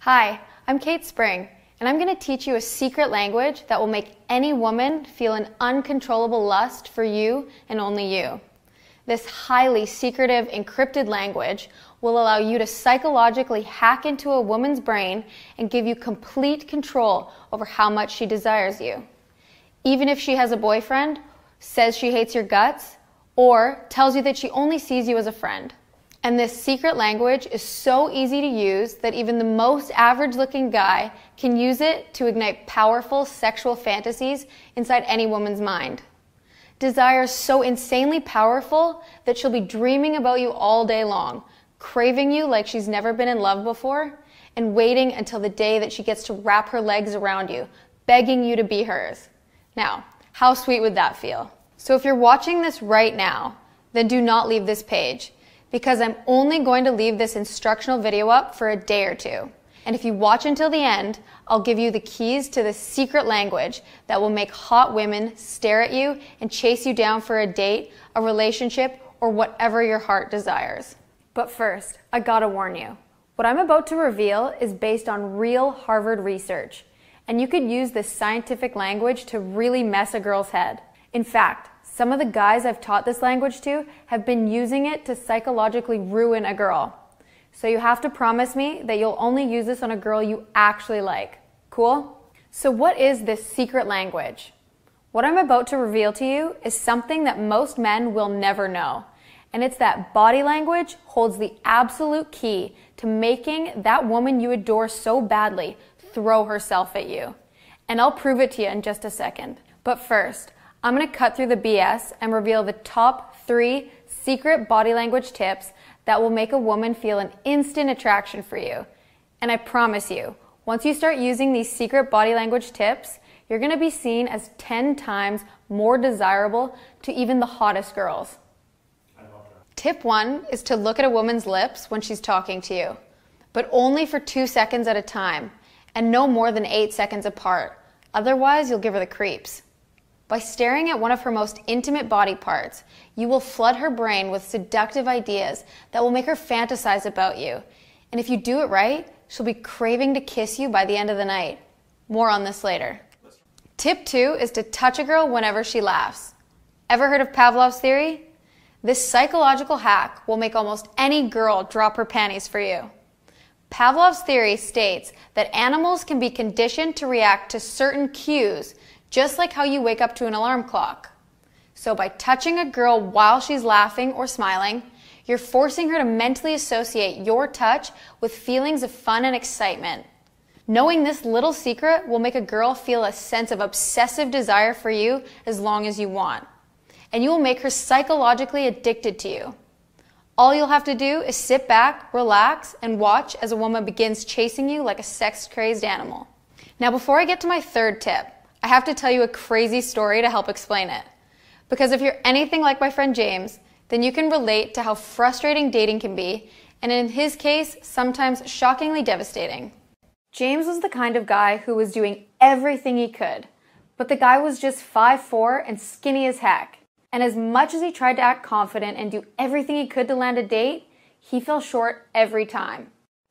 Hi, I'm Kate Spring, and I'm going to teach you a secret language that will make any woman feel an uncontrollable lust for you and only you. This highly secretive, encrypted language will allow you to psychologically hack into a woman's brain and give you complete control over how much she desires you. Even if she has a boyfriend, says she hates your guts, or tells you that she only sees you as a friend. And this secret language is so easy to use that even the most average-looking guy can use it to ignite powerful sexual fantasies inside any woman's mind. Desire is so insanely powerful that she'll be dreaming about you all day long, craving you like she's never been in love before, and waiting until the day that she gets to wrap her legs around you, begging you to be hers. Now, how sweet would that feel? So if you're watching this right now, then do not leave this page, because I'm only going to leave this instructional video up for a day or two. And if you watch until the end, I'll give you the keys to the secret language that will make hot women stare at you and chase you down for a date, a relationship, or whatever your heart desires. But first, I gotta warn you. What I'm about to reveal is based on real Harvard research, and you could use this scientific language to really mess a girl's head. In fact, some of the guys I've taught this language to have been using it to psychologically ruin a girl. So you have to promise me that you'll only use this on a girl you actually like. Cool? So what is this secret language? What I'm about to reveal to you is something that most men will never know. And it's that body language holds the absolute key to making that woman you adore so badly throw herself at you. And I'll prove it to you in just a second. But first, I'm going to cut through the BS and reveal the top 3 secret body language tips that will make a woman feel an instant attraction for you. And I promise you, once you start using these secret body language tips, you're going to be seen as 10 times more desirable to even the hottest girls. I love that. Tip 1 is to look at a woman's lips when she's talking to you, but only for 2 seconds at a time, and no more than 8 seconds apart. Otherwise, you'll give her the creeps. By staring at one of her most intimate body parts, you will flood her brain with seductive ideas that will make her fantasize about you. And if you do it right, she'll be craving to kiss you by the end of the night. More on this later. Tip 2 is to touch a girl whenever she laughs. Ever heard of Pavlov's theory? This psychological hack will make almost any girl drop her panties for you. Pavlov's theory states that animals can be conditioned to react to certain cues, just like how you wake up to an alarm clock. So by touching a girl while she's laughing or smiling, you're forcing her to mentally associate your touch with feelings of fun and excitement. Knowing this little secret will make a girl feel a sense of obsessive desire for you as long as you want. And you will make her psychologically addicted to you. All you'll have to do is sit back, relax, and watch as a woman begins chasing you like a sex-crazed animal. Now before I get to my 3rd tip, I have to tell you a crazy story to help explain it. Because if you're anything like my friend James, then you can relate to how frustrating dating can be, and in his case, sometimes shockingly devastating. James was the kind of guy who was doing everything he could, but the guy was just 5'4" and skinny as heck. And as much as he tried to act confident and do everything he could to land a date, he fell short every time.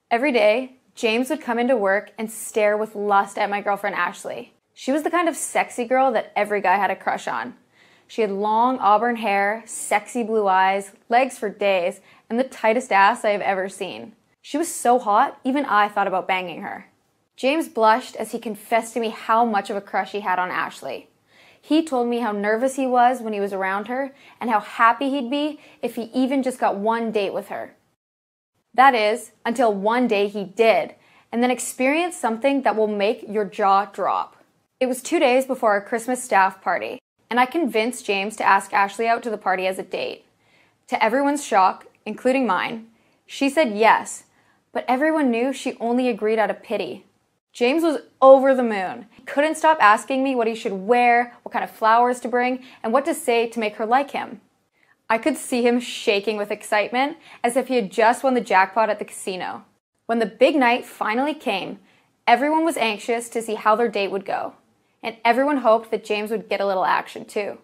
Every day, James would come into work and stare with lust at my girlfriend Ashley. She was the kind of sexy girl that every guy had a crush on. She had long auburn hair, sexy blue eyes, legs for days, and the tightest ass I have ever seen. She was so hot, even I thought about banging her. James blushed as he confessed to me how much of a crush he had on Ashley. He told me how nervous he was when he was around her, and how happy he'd be if he even just got one date with her. That is, until one day he did, and then experienced something that will make your jaw drop. It was 2 days before our Christmas staff party, and I convinced James to ask Ashley out to the party as a date. To everyone's shock, including mine, she said yes, but everyone knew she only agreed out of pity. James was over the moon. He couldn't stop asking me what he should wear, what kind of flowers to bring, and what to say to make her like him. I could see him shaking with excitement, as if he had just won the jackpot at the casino. When the big night finally came, everyone was anxious to see how their date would go. And everyone hoped that James would get a little action too.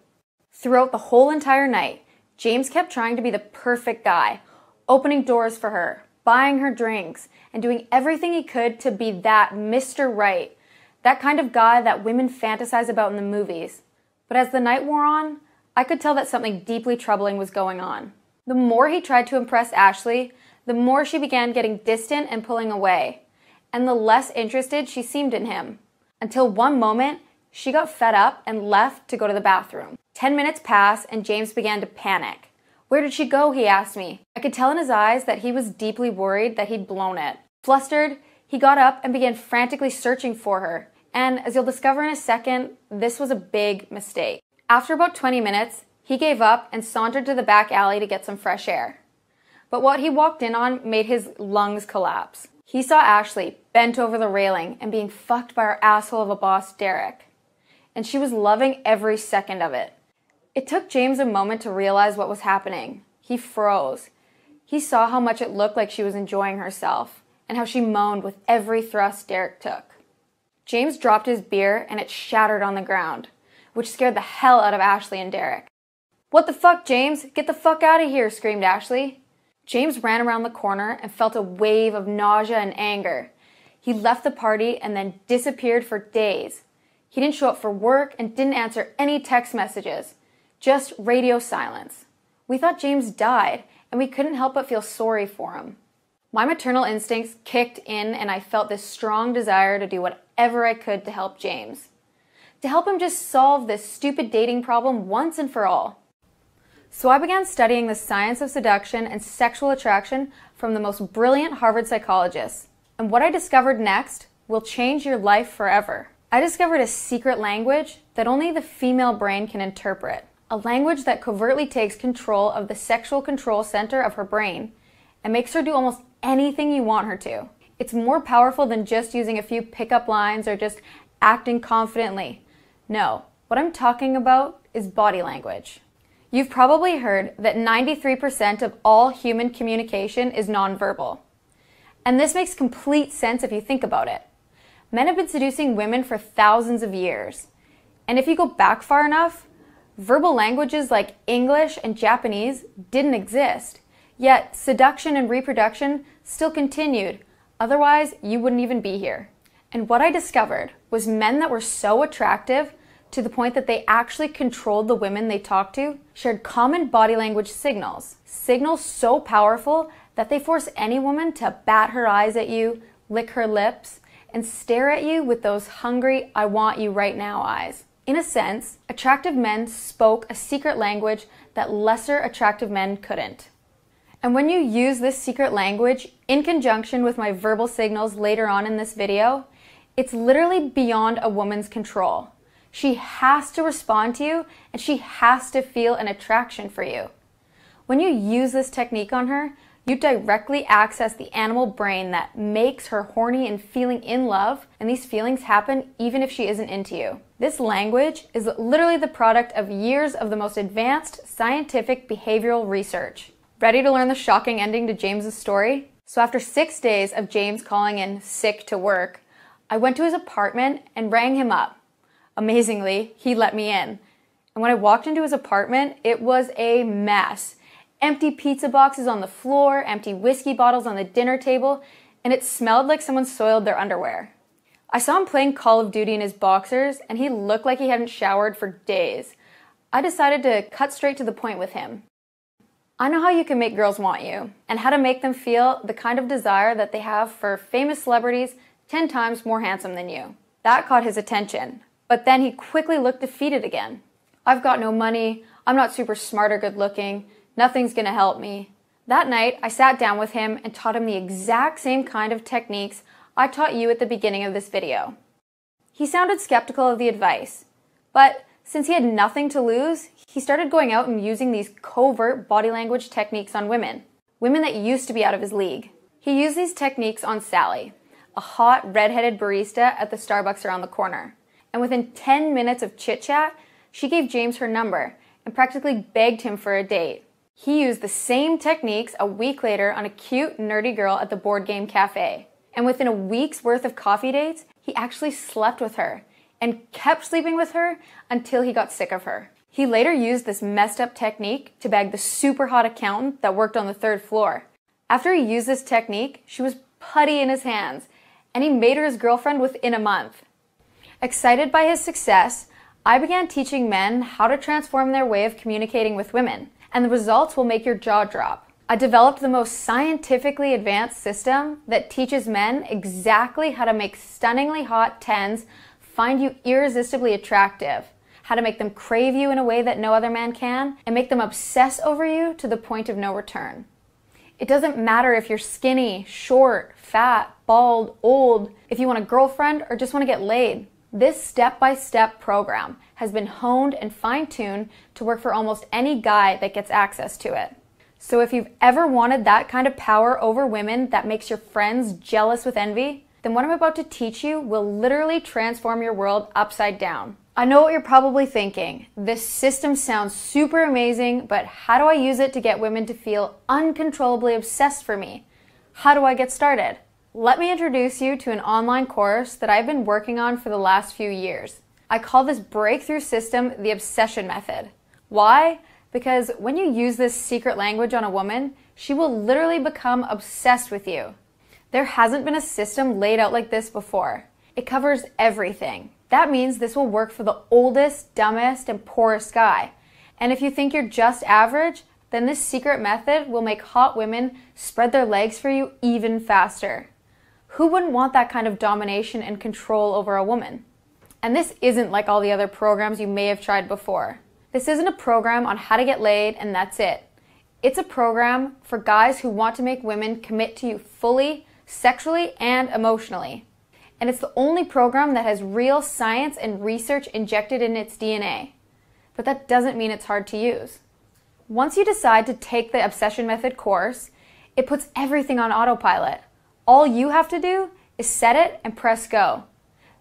Throughout the whole entire night, James kept trying to be the perfect guy, opening doors for her, buying her drinks, and doing everything he could to be that Mr. Right, that kind of guy that women fantasize about in the movies. But as the night wore on, I could tell that something deeply troubling was going on. The more he tried to impress Ashley, the more she began getting distant and pulling away, and the less interested she seemed in him. Until one moment, she got fed up and left to go to the bathroom. 10 minutes passed and James began to panic. "Where did she go?" he asked me. I could tell in his eyes that he was deeply worried that he'd blown it. Flustered, he got up and began frantically searching for her. And as you'll discover in a second, this was a big mistake. After about 20 minutes, he gave up and sauntered to the back alley to get some fresh air. But what he walked in on made his lungs collapse. He saw Ashley bent over the railing and being fucked by her asshole of a boss, Derek. And she was loving every second of it. It took James a moment to realize what was happening. He froze. He saw how much it looked like she was enjoying herself and how she moaned with every thrust Derek took. James dropped his beer and it shattered on the ground, which scared the hell out of Ashley and Derek. "What the fuck, James? Get the fuck out of here," screamed Ashley. James ran around the corner and felt a wave of nausea and anger. He left the party and then disappeared for days. He didn't show up for work and didn't answer any text messages. Just radio silence. We thought James died, and we couldn't help but feel sorry for him. My maternal instincts kicked in, and I felt this strong desire to do whatever I could to help James. To help him just solve this stupid dating problem once and for all. So I began studying the science of seduction and sexual attraction from the most brilliant Harvard psychologists. And what I discovered next will change your life forever. I discovered a secret language that only the female brain can interpret. A language that covertly takes control of the sexual control center of her brain and makes her do almost anything you want her to. It's more powerful than just using a few pickup lines or just acting confidently. No, what I'm talking about is body language. You've probably heard that 93% of all human communication is nonverbal. And this makes complete sense if you think about it. Men have been seducing women for thousands of years. And if you go back far enough, verbal languages like English and Japanese didn't exist. Yet seduction and reproduction still continued. Otherwise, you wouldn't even be here. And what I discovered was men that were so attractive to the point that they actually controlled the women they talked to shared common body language signals. Signals so powerful that they force any woman to bat her eyes at you, lick her lips, and stare at you with those hungry, "I want you right now" eyes. In a sense, attractive men spoke a secret language that lesser attractive men couldn't. And when you use this secret language in conjunction with my verbal signals later on in this video, it's literally beyond a woman's control. She has to respond to you and she has to feel an attraction for you. When you use this technique on her, you directly access the animal brain that makes her horny and feeling in love, and these feelings happen even if she isn't into you. This language is literally the product of years of the most advanced scientific behavioral research. Ready to learn the shocking ending to James's story? So after 6 days of James calling in sick to work, I went to his apartment and rang him up. Amazingly, he let me in. And when I walked into his apartment, it was a mess. Empty pizza boxes on the floor, empty whiskey bottles on the dinner table, and it smelled like someone soiled their underwear. I saw him playing Call of Duty in his boxers, and he looked like he hadn't showered for days. I decided to cut straight to the point with him. I know how you can make girls want you, and how to make them feel the kind of desire that they have for famous celebrities 10 times more handsome than you. That caught his attention, but then he quickly looked defeated again. "I've got no money, I'm not super smart or good looking, nothing's gonna help me." That night, I sat down with him and taught him the exact same kind of techniques I taught you at the beginning of this video. He sounded skeptical of the advice, but since he had nothing to lose, he started going out and using these covert body language techniques on women that used to be out of his league. He used these techniques on Sally, a hot, red-headed barista at the Starbucks around the corner. And within 10 minutes of chit-chat, she gave James her number and practically begged him for a date. He used the same techniques a week later on a cute, nerdy girl at the board game cafe. And within a week's worth of coffee dates, he actually slept with her and kept sleeping with her until he got sick of her. He later used this messed up technique to bag the super hot accountant that worked on the 3rd floor. After he used this technique, she was putty in his hands, and he made her his girlfriend within a month. Excited by his success, I began teaching men how to transform their way of communicating with women, and the results will make your jaw drop. I developed the most scientifically advanced system that teaches men exactly how to make stunningly hot 10s find you irresistibly attractive, how to make them crave you in a way that no other man can, and make them obsess over you to the point of no return. It doesn't matter if you're skinny, short, fat, bald, old, if you want a girlfriend or just want to get laid. This step-by-step program has been honed and fine-tuned to work for almost any guy that gets access to it. So if you've ever wanted that kind of power over women that makes your friends jealous with envy, then what I'm about to teach you will literally transform your world upside down. I know what you're probably thinking. This system sounds super amazing, but how do I use it to get women to feel uncontrollably obsessed for me? How do I get started? Let me introduce you to an online course that I've been working on for the last few years. I call this breakthrough system the obsession method. Why? Because when you use this secret language on a woman, she will literally become obsessed with you. There hasn't been a system laid out like this before. It covers everything. That means this will work for the oldest, dumbest, and poorest guy. And if you think you're just average, then this secret method will make hot women spread their legs for you even faster. Who wouldn't want that kind of domination and control over a woman? And this isn't like all the other programs you may have tried before. This isn't a program on how to get laid and that's it. It's a program for guys who want to make women commit to you fully, sexually, and emotionally. And it's the only program that has real science and research injected in its DNA. But that doesn't mean it's hard to use. Once you decide to take the Obsession Method course, it puts everything on autopilot. All you have to do is set it and press go.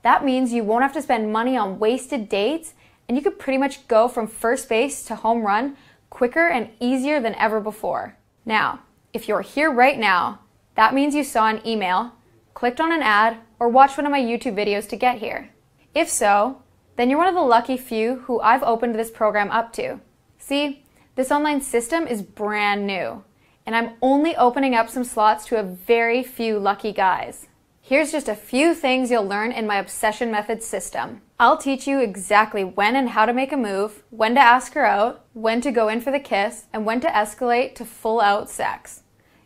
That means you won't have to spend money on wasted dates, and you could pretty much go from first base to home run quicker and easier than ever before. Now, if you're here right now, that means you saw an email, clicked on an ad, or watched one of my YouTube videos to get here. If so, then you're one of the lucky few who I've opened this program up to. See, this online system is brand new, and I'm only opening up some slots to a very few lucky guys. Here's just a few things you'll learn in my Obsession Method system. I'll teach you exactly when and how to make a move, when to ask her out, when to go in for the kiss, and when to escalate to full-out sex.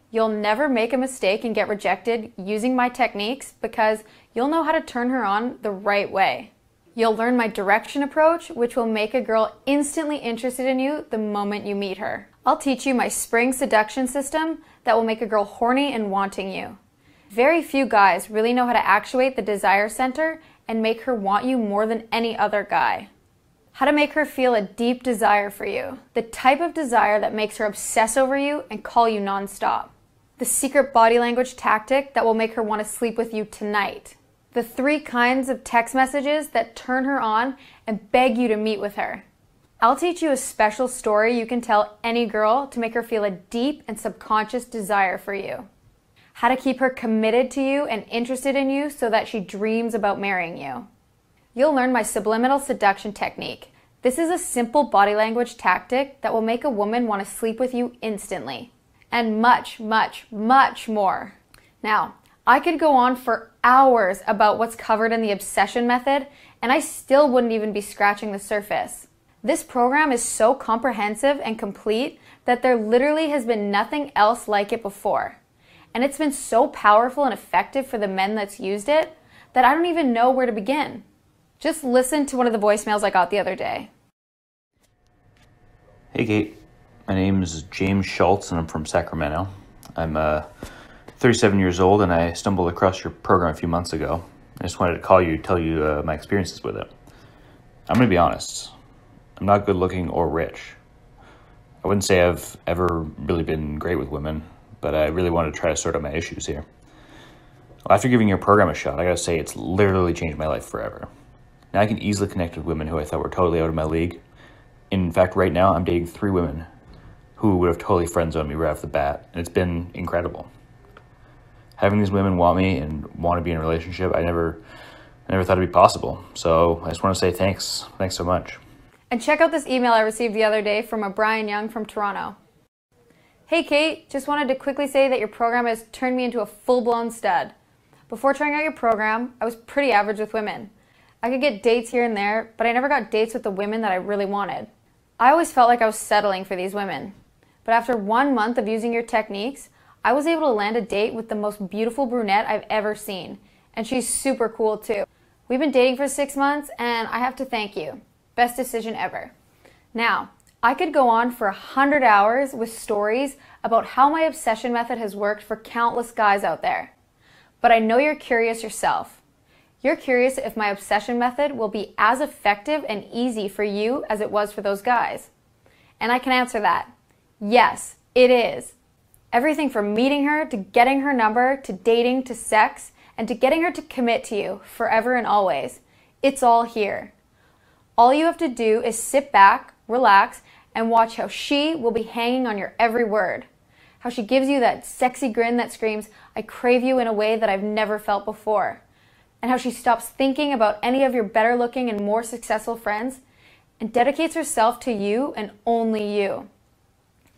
You'll never make a mistake and get rejected using my techniques because you'll know how to turn her on the right way. You'll learn my direction approach, which will make a girl instantly interested in you the moment you meet her. I'll teach you my spring seduction system that will make a girl horny and wanting you. Very few guys really know how to actuate the desire center and make her want you more than any other guy. How to make her feel a deep desire for you, the type of desire that makes her obsess over you and call you nonstop. The secret body language tactic that will make her want to sleep with you tonight. The 3 kinds of text messages that turn her on and beg you to meet with her. I'll teach you a special story you can tell any girl to make her feel a deep and subconscious desire for you. How to keep her committed to you and interested in you so that she dreams about marrying you. You'll learn my subliminal seduction technique. This is a simple body language tactic that will make a woman want to sleep with you instantly. And much, much, much more. Now, I could go on for hours about what's covered in the Obsession Method, and I still wouldn't even be scratching the surface. This program is so comprehensive and complete that there literally has been nothing else like it before. And it's been so powerful and effective for the men that's used it that I don't even know where to begin. Just listen to one of the voicemails I got the other day. Hey Kate, my name is James Schultz and I'm from Sacramento. I'm 37 years old and I stumbled across your program a few months ago. I just wanted to call you to tell you my experiences with it. I'm going to be honest. I'm not good looking or rich. I wouldn't say I've ever really been great with women, but I really wanted to try to sort out my issues here. Well, after giving your program a shot, I gotta say it's literally changed my life forever. Now I can easily connect with women who I thought were totally out of my league. In fact, right now I'm dating 3 women who would have totally friend-zoned me right off the bat, and it's been incredible. Having these women want me and want to be in a relationship, I never thought it'd be possible. So I just want to say thanks. Thanks so much. And check out this email I received the other day from a Brian Young from Toronto. Hey Kate, just wanted to quickly say that your program has turned me into a full-blown stud. Before trying out your program, I was pretty average with women. I could get dates here and there, but I never got dates with the women that I really wanted. I always felt like I was settling for these women. But after 1 month of using your techniques, I was able to land a date with the most beautiful brunette I've ever seen. And she's super cool too. We've been dating for 6 months, and I have to thank you. Best decision ever. Now, I could go on for 100 hours with stories about how my obsession method has worked for countless guys out there. But I know you're curious yourself. You're curious if my obsession method will be as effective and easy for you as it was for those guys. And I can answer that. Yes, it is. Everything from meeting her to getting her number to dating to sex and to getting her to commit to you forever and always. It's all here. All you have to do is sit back, relax, and watch how she will be hanging on your every word. How she gives you that sexy grin that screams, "I crave you" in a way that I've never felt before. And how she stops thinking about any of your better looking and more successful friends and dedicates herself to you and only you.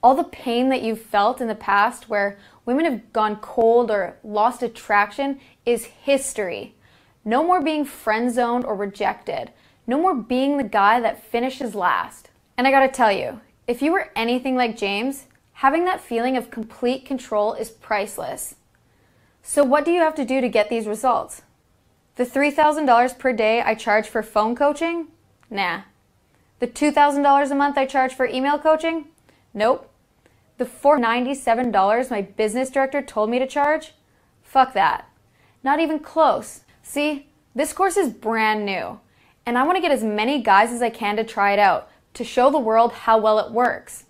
All the pain that you've felt in the past where women have gone cold or lost attraction is history. No more being friend-zoned or rejected. No more being the guy that finishes last. And I gotta tell you, if you were anything like James, having that feeling of complete control is priceless. So what do you have to do to get these results? The $3,000 per day I charge for phone coaching? Nah. The $2,000 a month I charge for email coaching? Nope. The $497 my business director told me to charge? Fuck that. Not even close. See, this course is brand new, and I want to get as many guys as I can to try it out, to show the world how well it works.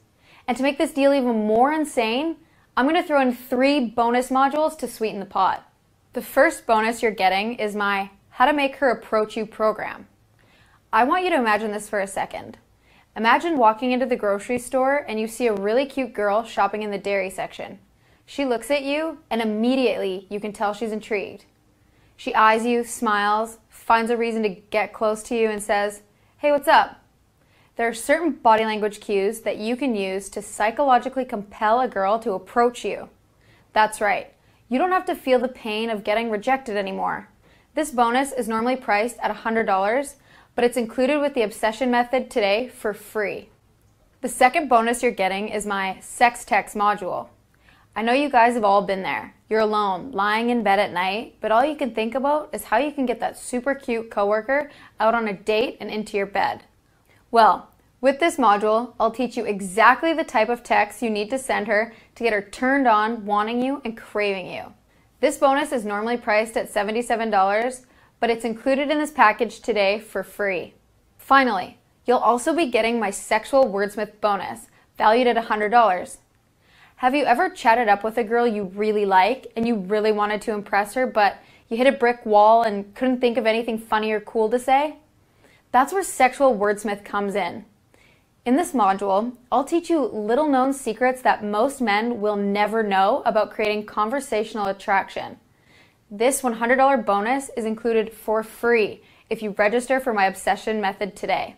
And to make this deal even more insane, I'm going to throw in 3 bonus modules to sweeten the pot. The first bonus you're getting is my How to Make Her Approach You program. I want you to imagine this for a second. Imagine walking into the grocery store and you see a really cute girl shopping in the dairy section. She looks at you and immediately you can tell she's intrigued. She eyes you, smiles, finds a reason to get close to you and says, "Hey, what's up?" There are certain body language cues that you can use to psychologically compel a girl to approach you. That's right. You don't have to feel the pain of getting rejected anymore. This bonus is normally priced at $100, but it's included with the obsession method today for free. The second bonus you're getting is my sex text module. I know you guys have all been there. You're alone, lying in bed at night, but all you can think about is how you can get that super cute coworker out on a date and into your bed. Well, with this module, I'll teach you exactly the type of text you need to send her to get her turned on, wanting you, and craving you. This bonus is normally priced at $77, but it's included in this package today for free. Finally, you'll also be getting my sexual wordsmith bonus, valued at $100. Have you ever chatted up with a girl you really like and you really wanted to impress her, but you hit a brick wall and couldn't think of anything funny or cool to say? That's where sexual wordsmith comes in. In this module, I'll teach you little-known secrets that most men will never know about creating conversational attraction. This $100 bonus is included for free if you register for my obsession method today.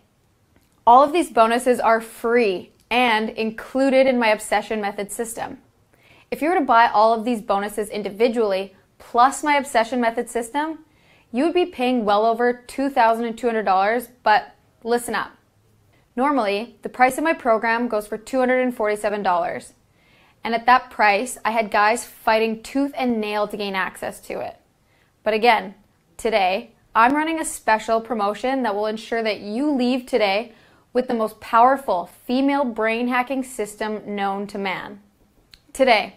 All of these bonuses are free and included in my obsession method system. If you were to buy all of these bonuses individually, plus my obsession method system, you would be paying well over $2,200, but listen up. Normally, the price of my program goes for $247, and at that price, I had guys fighting tooth and nail to gain access to it. But again, today, I'm running a special promotion that will ensure that you leave today with the most powerful female brain hacking system known to man. Today,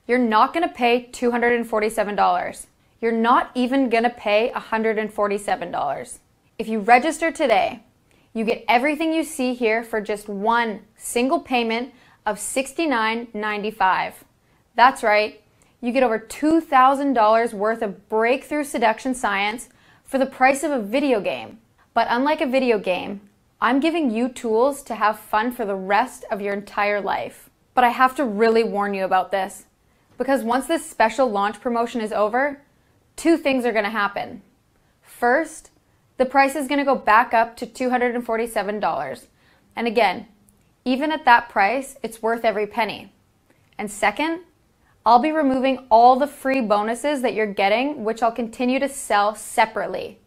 you're not going to pay $247. You're not even going to pay $147. If you register today, you get everything you see here for just one single payment of $69.95. That's right, you get over $2,000 worth of breakthrough seduction science for the price of a video game. But unlike a video game, I'm giving you tools to have fun for the rest of your entire life. But I have to really warn you about this, because once this special launch promotion is over, 2 things are going to happen. First, the price is going to go back up to $247. And again, even at that price, it's worth every penny. And second, I'll be removing all the free bonuses that you're getting, which I'll continue to sell separately.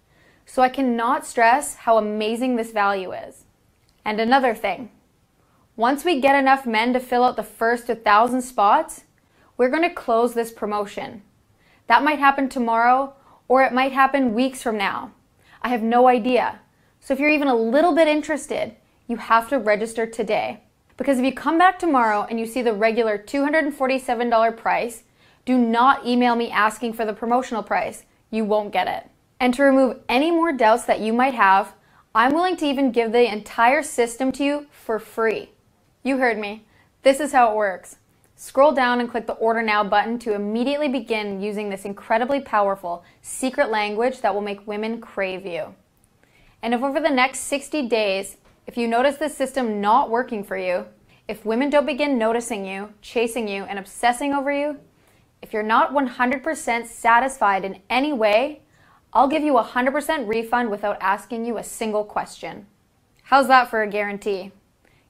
So I cannot stress how amazing this value is. And another thing, once we get enough men to fill out the first 1,000 spots, we're going to close this promotion. That might happen tomorrow, or it might happen weeks from now. I have no idea. So if you're even a little bit interested, you have to register today. Because if you come back tomorrow and you see the regular $247 price, do not email me asking for the promotional price. You won't get it. And to remove any more doubts that you might have, I'm willing to even give the entire system to you for free. You heard me. This is how it works. Scroll down and click the Order Now button to immediately begin using this incredibly powerful secret language that will make women crave you. And if over the next 60 days, if you notice this system not working for you, if women don't begin noticing you, chasing you, and obsessing over you, if you're not 100% satisfied in any way, I'll give you a 100% refund without asking you a single question. How's that for a guarantee?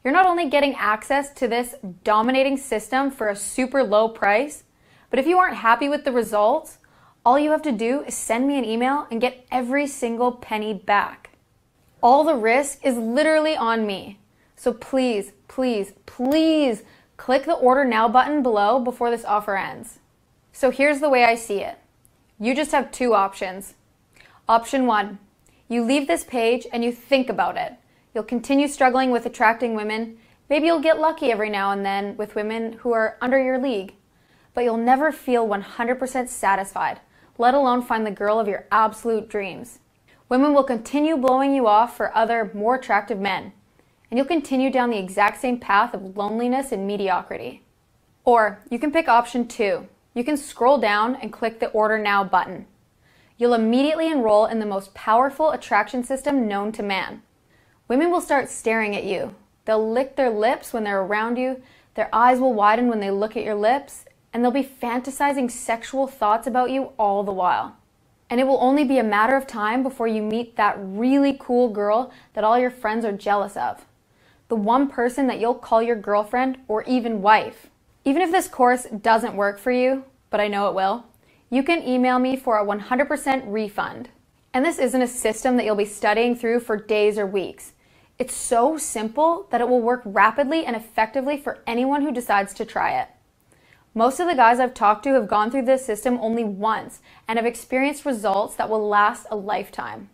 You're not only getting access to this dominating system for a super low price, but if you aren't happy with the results, all you have to do is send me an email and get every single penny back. All the risk is literally on me. So please, please, please click the Order Now button below before this offer ends. So here's the way I see it. You just have two options. Option 1, you leave this page and you think about it. You'll continue struggling with attracting women. Maybe you'll get lucky every now and then with women who are under your league. But you'll never feel 100% satisfied, let alone find the girl of your absolute dreams. Women will continue blowing you off for other, more attractive men. And you'll continue down the exact same path of loneliness and mediocrity. Or you can pick option 2. You can scroll down and click the Order Now button. You'll immediately enroll in the most powerful attraction system known to man. Women will start staring at you. They'll lick their lips when they're around you, their eyes will widen when they look at your lips, and they'll be fantasizing sexual thoughts about you all the while. And it will only be a matter of time before you meet that really cool girl that all your friends are jealous of. The one person that you'll call your girlfriend or even wife. Even if this course doesn't work for you, but I know it will, you can email me for a 100% refund. And this isn't a system that you'll be studying through for days or weeks. It's so simple that it will work rapidly and effectively for anyone who decides to try it. Most of the guys I've talked to have gone through this system only once and have experienced results that will last a lifetime.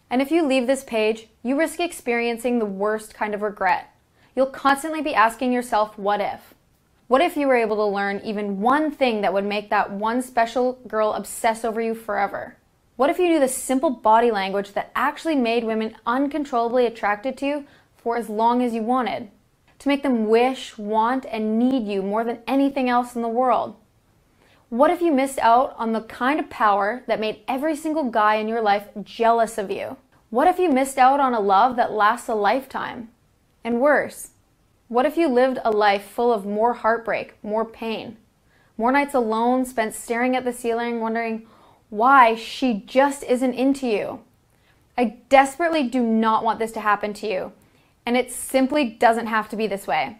And if you leave this page, you risk experiencing the worst kind of regret. You'll constantly be asking yourself, what if? What if you were able to learn even one thing that would make that one special girl obsess over you forever? What if you knew the simple body language that actually made women uncontrollably attracted to you for as long as you wanted? To make them wish, want, and need you more than anything else in the world? What if you missed out on the kind of power that made every single guy in your life jealous of you? What if you missed out on a love that lasts a lifetime? And worse, what if you lived a life full of more heartbreak, more pain, more nights alone spent staring at the ceiling wondering why she just isn't into you? I desperately do not want this to happen to you, and it simply doesn't have to be this way.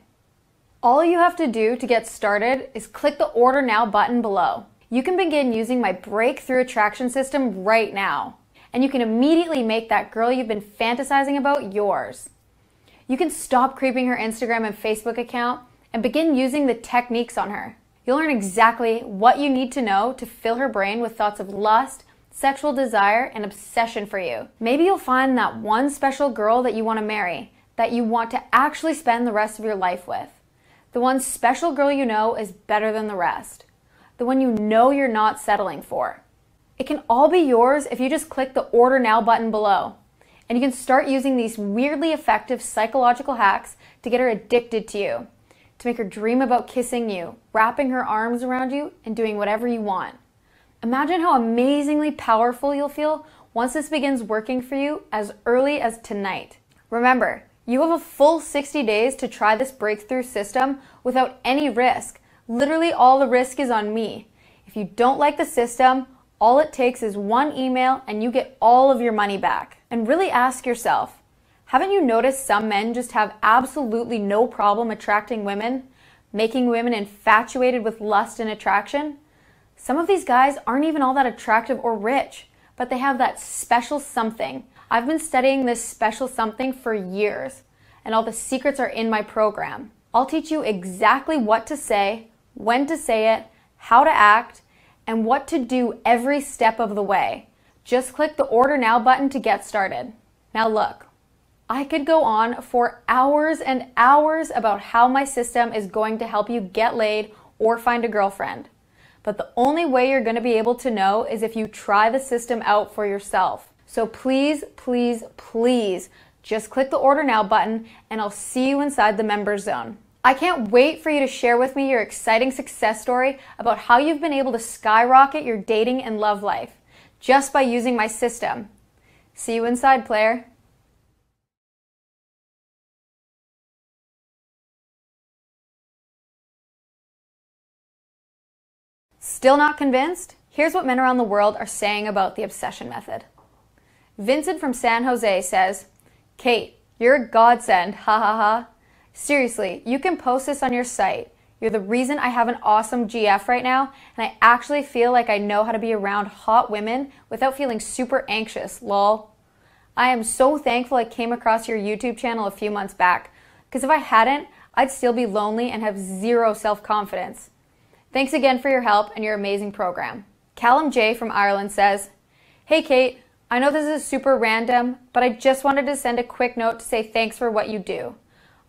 All you have to do to get started is click the Order Now button below. You can begin using my breakthrough attraction system right now, and you can immediately make that girl you've been fantasizing about yours. You can stop creeping her Instagram and Facebook account and begin using the techniques on her. You'll learn exactly what you need to know to fill her brain with thoughts of lust, sexual desire, and obsession for you. Maybe you'll find that one special girl that you want to marry, that you want to actually spend the rest of your life with. The one special girl you know is better than the rest. The one you know you're not settling for. It can all be yours if you just click the Order Now button below. And you can start using these weirdly effective psychological hacks to get her addicted to you, to make her dream about kissing you, wrapping her arms around you, and doing whatever you want. Imagine how amazingly powerful you'll feel once this begins working for you as early as tonight. Remember, you have a full 60 days to try this breakthrough system without any risk. Literally all the risk is on me. If you don't like the system, all it takes is one email and you get all of your money back. And really ask yourself, haven't you noticed some men just have absolutely no problem attracting women, making women infatuated with lust and attraction. Some of these guys aren't even all that attractive or rich, but they have that special something. I've been studying this special something for years, and all the secrets are in my program. I'll teach you exactly what to say, when to say it, how to act, and what to do every step of the way. Just click the Order Now button to get started. Now look, I could go on for hours and hours about how my system is going to help you get laid or find a girlfriend. But the only way you're going to be able to know is if you try the system out for yourself. So please, please, please, just click the Order Now button and I'll see you inside the Members Zone. I can't wait for you to share with me your exciting success story about how you've been able to skyrocket your dating and love life just by using my system. See you inside, player. Still not convinced? Here's what men around the world are saying about the obsession method. Vincent from San Jose says, "Kate, you're a godsend, ha ha ha. Seriously, you can post this on your site. You're the reason I have an awesome GF right now, and I actually feel like I know how to be around hot women without feeling super anxious, lol. I am so thankful I came across your YouTube channel a few months back, because if I hadn't, I'd still be lonely and have zero self-confidence. Thanks again for your help and your amazing program." Callum J. from Ireland says, "Hey Kate, I know this is super random, but I just wanted to send a quick note to say thanks for what you do.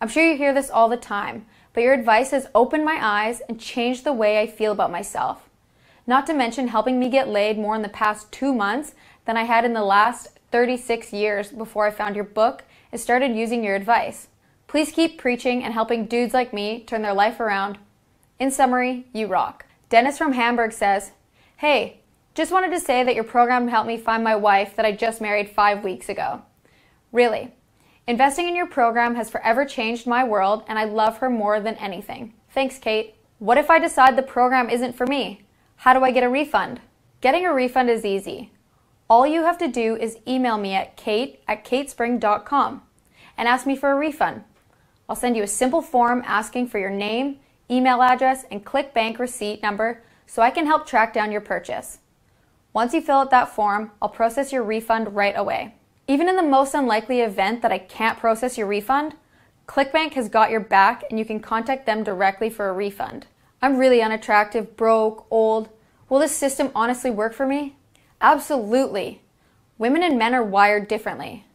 I'm sure you hear this all the time, but your advice has opened my eyes and changed the way I feel about myself. Not to mention helping me get laid more in the past 2 months than I had in the last 36 years before I found your book and started using your advice. Please keep preaching and helping dudes like me turn their life around. In summary, you rock." Dennis from Hamburg says, "Hey, just wanted to say that your program helped me find my wife that I just married 5 weeks ago. Really. Investing in your program has forever changed my world and I love her more than anything. Thanks, Kate. What if I decide the program isn't for me? How do I get a refund?" Getting a refund is easy. All you have to do is email me at kate@katespring.com and ask me for a refund. I'll send you a simple form asking for your name, email address, and ClickBank receipt number so I can help track down your purchase. Once you fill out that form, I'll process your refund right away. Even in the most unlikely event that I can't process your refund, ClickBank has got your back and you can contact them directly for a refund. I'm really unattractive, broke, old. Will this system honestly work for me? Absolutely. Women and men are wired differently.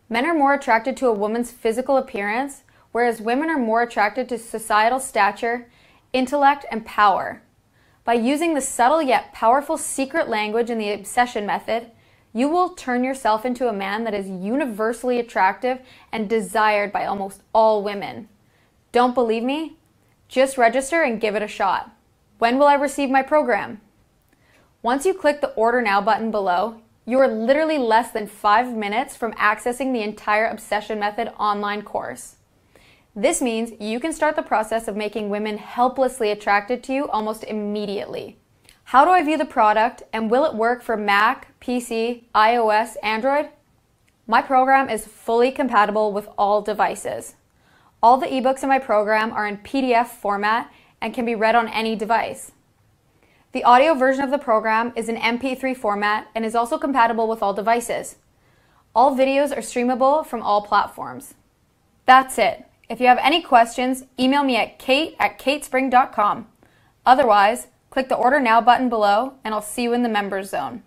Men are more attracted to a woman's physical appearance, whereas women are more attracted to societal stature, intellect, and power. By using the subtle yet powerful secret language in the obsession method, you will turn yourself into a man that is universally attractive and desired by almost all women. Don't believe me? Just register and give it a shot. When will I receive my program? Once you click the Order Now button below, you are literally less than 5 minutes from accessing the entire obsession method online course. This means you can start the process of making women helplessly attracted to you almost immediately. How do I view the product and will it work for Mac, PC, iOS, Android? My program is fully compatible with all devices. All the ebooks in my program are in PDF format and can be read on any device. The audio version of the program is in MP3 format and is also compatible with all devices. All videos are streamable from all platforms. That's it. If you have any questions, email me at kate@katespring.com. Otherwise, click the Order Now button below and I'll see you in the Members Zone.